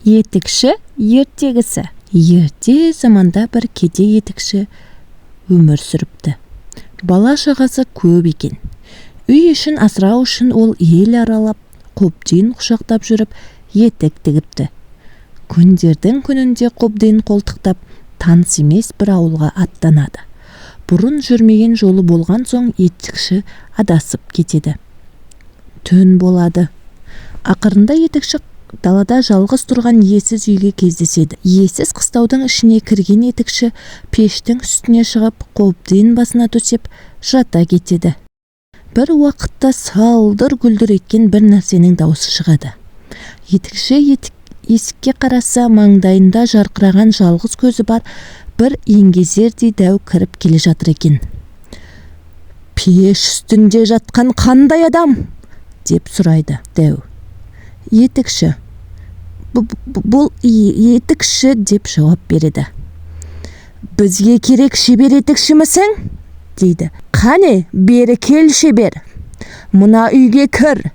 Етікші ертегісі. Ерте заманда бір кедей етікші өмір сүріпті. Бала шағасы көп екен. Үй ішін асырау үшін ол ел аралап, қобдиын құшақтап жүріп, етік тігіпті. Күндердің күнінде қобдиын қолтықтап, таныс емес бір ауылға аттанады. Бұрын жүрмеген жолы болған соң етікші адасып кетеді. Түн болады. Ақырында етікші далада жалғыз тұрған иесіз үйге кездеседі. Иесіз қыстаудың ішіне кірген етікші пештің үстіне шығып, қобдиын басына төсеп, жата кетеді. Бір уақытта салдыр-гүлдір еткен бір нәрсенің даусы шығады. Етікші есікке қараса, маңдайында жарқыраған жалғыз көзі бар бір еңгезердей дәу кіріп келе жатыр екен. «Пеш үстінде жатқан қандай адам?» деп сұрайды дәу. Етікші: «Бұл етікші» деп жауап береді. «Бізге керек шебер етікшімісің?» дейді. «Қане, бері кел шебер. Мына үйге кір.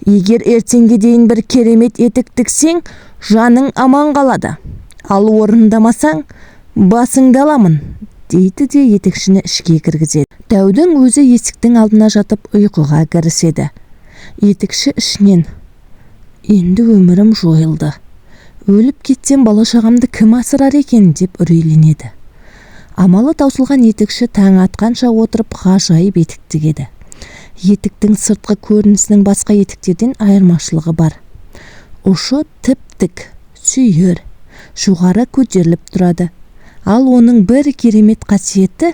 Егер ертеңге дейін бір керемет етік тіксең, жаның аман қалады. Ал орындамасаң, басыңды аламын», дейді де етікшіні ішке кіргізеді. Дәудің өзі есіктің алдына жатып ұйқыға кіріседі. Етікші ішінен: «Енді өмірім жойылды. Өліп кетсем, бала шағамды кім асырар екен?» деп үрейленеді. Амалы таусылған етікші таң атқанша отырып ғажайып етік тігеді. Етіктің сыртқы көрінісінің басқа етіктерден айырмашылығы бар. Ұшы тіп-тік, сүйір, жоғары көтеріліп тұрады. Ал оның бір керемет қасиеті,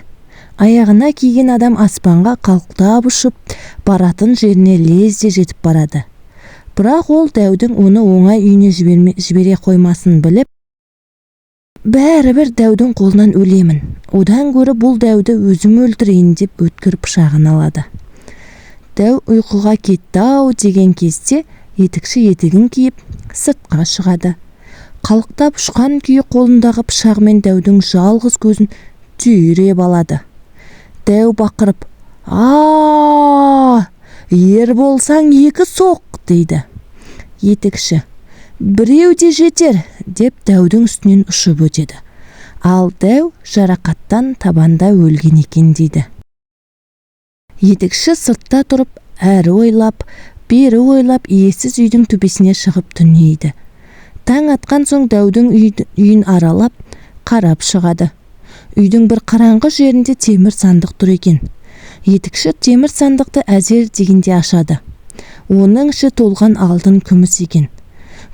аяғына киген адам аспанға қалықтап ұшып, баратын жеріне лезде жетіп барады. Бірақ ол дәудің оны оңай үйіне жібере қоймасын біліп, бәрібір дәудің қолынан өлемін. Одан гөрі бұл дәуді өзім өлтірейін деп өткір пышағын алады. Дәу ұйқыға кетті-ау деген кезде етікші етігін киіп сыртқа шығады. Қалықтап ұшқан күйі қолындағы пышағымен дәудің жалғыз көзін түйреп алады. Дәу бақырып: «Ер болсаң екі соқ!» дейді. Етікші: «Біреу де жетер!» деп дәудің үстінен ұшып өтеді. Ал дәу жарақаттан табанда өлген екен дейді. Етікші сыртта тұрып, әрі ойлап, бері ойлап, иесіз үйдің төбесіне шығып түнейді. Таң атқан соң дәудің үйін аралап, қарап шығады. Үйдің бір қараңғы жерінде темір сандық тұр екен. Етікші темір сандықты әзер дегенде ашады. Оның іші толған алтын, күміс екен.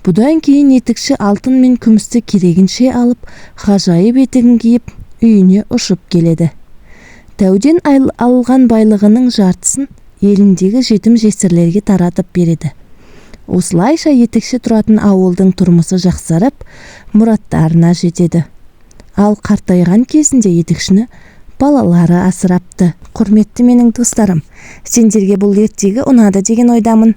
Бұдан кейін етікші алтын мен күмісті керегінше алып, ғажайып етігін киіп, үйіне ұшып келеді. Дәуден алған байлығының жартысын еліндегі жетім жесірлерге таратып береді. Осылайша етікші тұратын ауылдың тұрмысы жақсарып, мұраттарына жетеді. Ал қартайған кезінде етікшіні балалары асырапты. Құрметті менің достарым, сендерге бұл ертегі ұнады деген ойдамын.